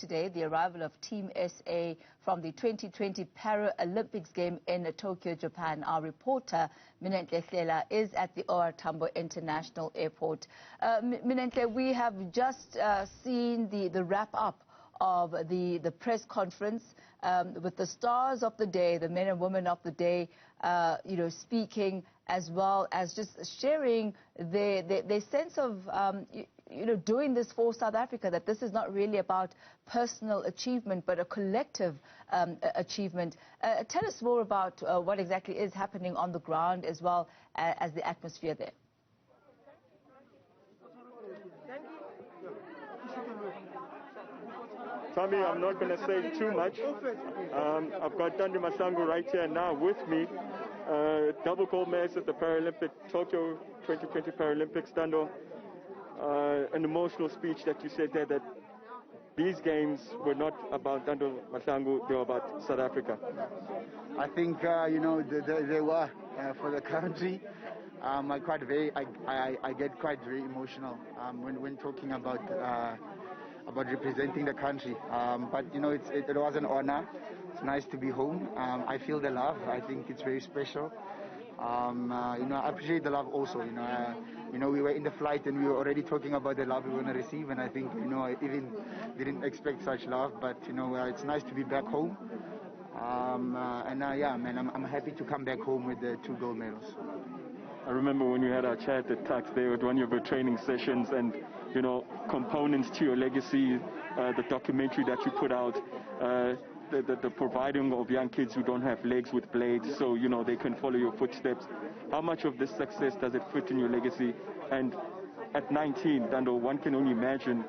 today the arrival of Team SA from the 2020 Paralympics game in Tokyo, Japan. Our reporter, Minenhle Hlela, is at the OR Tambo International Airport. Minenhle, we have just seen the wrap-up of the press conference with the stars of the day, the men and women of the day, speaking, as well as just sharing their sense of, doing this for South Africa, that this is not really about personal achievement, but a collective achievement. Tell us more about what exactly is happening on the ground, as well as the atmosphere there. Tommy, I'm not going to say too much. I've got Ntando Mahlangu right here now with me. Double gold medalist at the Tokyo 2020 Paralympics. Ntando, an emotional speech that you said there, that these games were not about Ntando Mahlangu, they were about South Africa. I think, they were for the country. I get quite very emotional when talking about representing the country. But it was an honor. It's nice to be home. I feel the love. I think it's very special. I appreciate the love also. We were in the flight and we were already talking about the love we were going to receive, and I think I even didn't expect such love. But it's nice to be back home. I'm happy to come back home with the 2 gold medals. I remember when we had our chat at Tax there at one of your training sessions, and components to your legacy, the documentary that you put out, the providing of young kids who don't have legs with blades, so they can follow your footsteps. How much of this success does it fit in your legacy? And at 19, Ntando, one can only imagine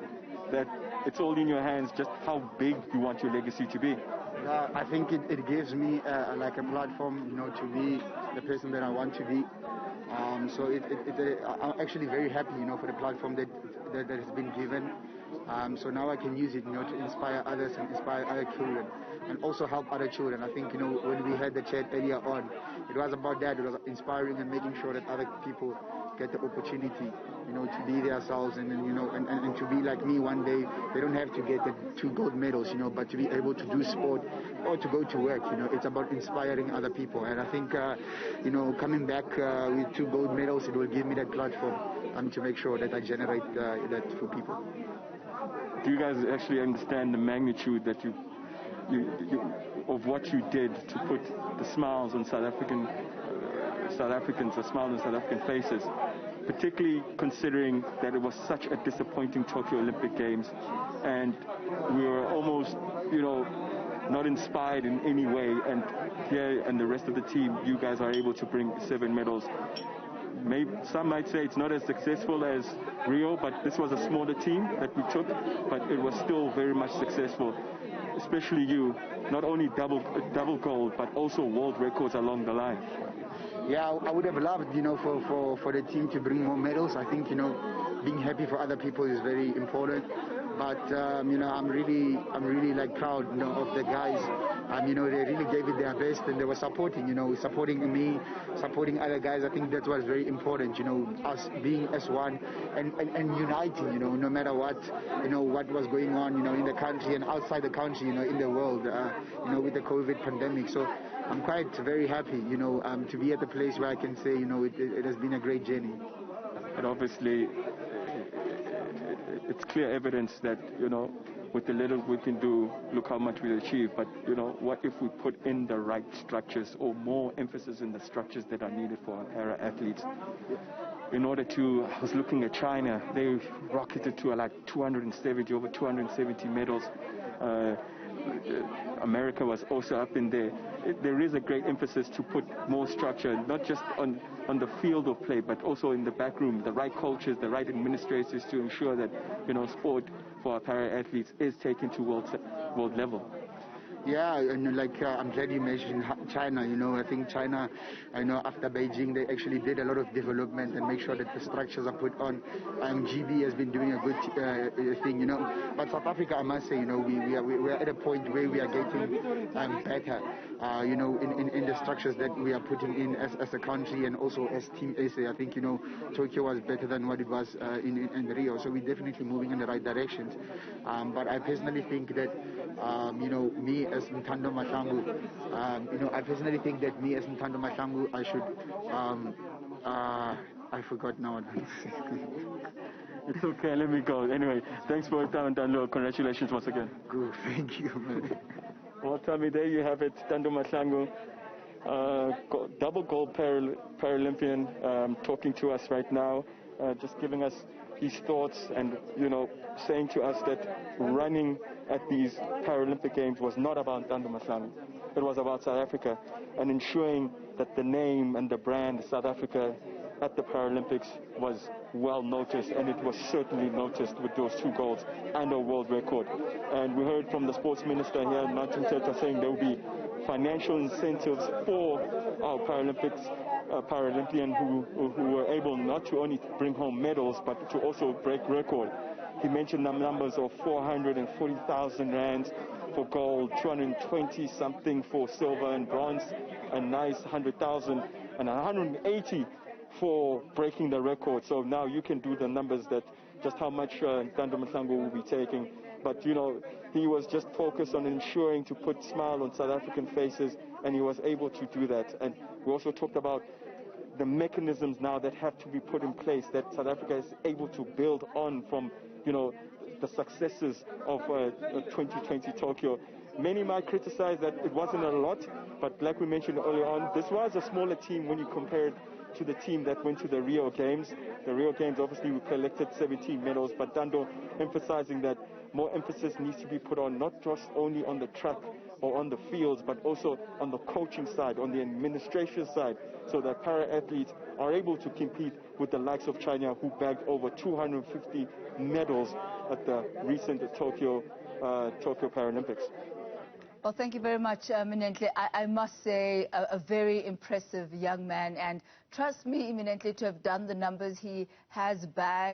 that it's all in your hands, just how big you want your legacy to be. I think it gives me like a platform, to be the person that I want to be. So I'm actually very happy, for the platform that has been given. So now I can use it, to inspire others and inspire other children, and also help other children. I think, when we had the chat earlier on, it was about that. It was inspiring and making sure that other people get the opportunity, to be themselves and to be like me one day. They don't have to get the 2 gold medals, but to be able to do sport or to go to work. It's about inspiring other people. And I think, coming back with 2 gold medals, it will give me that platform to make sure that I generate that for people. Do you guys actually understand the magnitude that of what you did to put the smiles on South Africans, the smiles on South African faces, particularly considering that it was such a disappointing Tokyo Olympic Games, and we were almost, not inspired in any way, and here and the rest of the team, you guys are able to bring 7 medals. Maybe some might say it's not as successful as Rio, but this was a smaller team that we took, but it was still very much successful. Especially you, not only double gold, but also world records along the line. Yeah, I would have loved, for the team to bring more medals. I think, being happy for other people is very important. But I'm really like proud, of the guys. They really gave it their best, and they were supporting me, supporting other guys. I think that was very important, us being as one and uniting, no matter what, what was going on, in the country and outside the country, in the world, with the COVID pandemic. So I'm quite very happy, to be at the place where I can say, it has been a great journey. And obviously, it's clear evidence that, with the little we can do, look how much we achieve. But, what if we put in the right structures, or more emphasis in the structures that are needed for our para-athletes? In order to, I was looking at China, they rocketed to like over 270 medals. America was also up in there. There is a great emphasis to put more structure, not just on the field of play, but also in the back room, the right coaches, the right administrators, to ensure that sport for our para athletes is taken to world level. Yeah, and I'm glad you mentioned China. I think China, after Beijing, they actually did a lot of development and make sure that the structures are put on. GB has been doing a good thing, But South Africa, I must say, we are at a point where we are getting better, in the structures that we are putting in as a country and also as Team SA. I think, Tokyo was better than what it was in Rio, so we're definitely moving in the right directions. But I personally think that, me as Ntando Mahlangu, I personally think that me as Ntando Mahlangu, I should, I forgot now. It's okay, let me go. Anyway, thanks for your time, Ntando. Congratulations once again. Good, thank you, man. Well, Tommy, there you have it, Ntando Mahlangu, double gold Paralympian, talking to us right now, just giving us his thoughts and, saying to us that running at these Paralympic Games was not about Ntando Mahlangu. It was about South Africa and ensuring that the name and the brand South Africa at the Paralympics was well noticed, and it was certainly noticed with those 2 golds and a world record. And we heard from the sports minister here, Ntando, saying there will be financial incentives for our Paralympian who were able not to only bring home medals but to also break record. He mentioned the numbers of 440,000 rand for gold, 220 something for silver and bronze, a nice 100,000 and 180 for breaking the record. So now you can do the numbers that just how much Ntando Mahlangu will be taking. But he was just focused on ensuring to put smile on South African faces, and he was able to do that. And we also talked about the mechanisms now that have to be put in place that South Africa is able to build on from the successes of 2020 Tokyo. Many might criticize that it wasn't a lot, but like we mentioned earlier on, this was a smaller team when you compare it to the team that went to the Rio Games. The Rio Games, obviously, we collected 17 medals, but Ntando emphasizing that more emphasis needs to be put on not just only on the track or on the fields, but also on the coaching side, on the administration side, so that para-athletes are able to compete with the likes of China, who bagged over 250 medals at the recent Tokyo Paralympics. Well, thank you very much, Minenhle. I must say, a very impressive young man, and trust me, Minenhle, to have done the numbers he has bagged.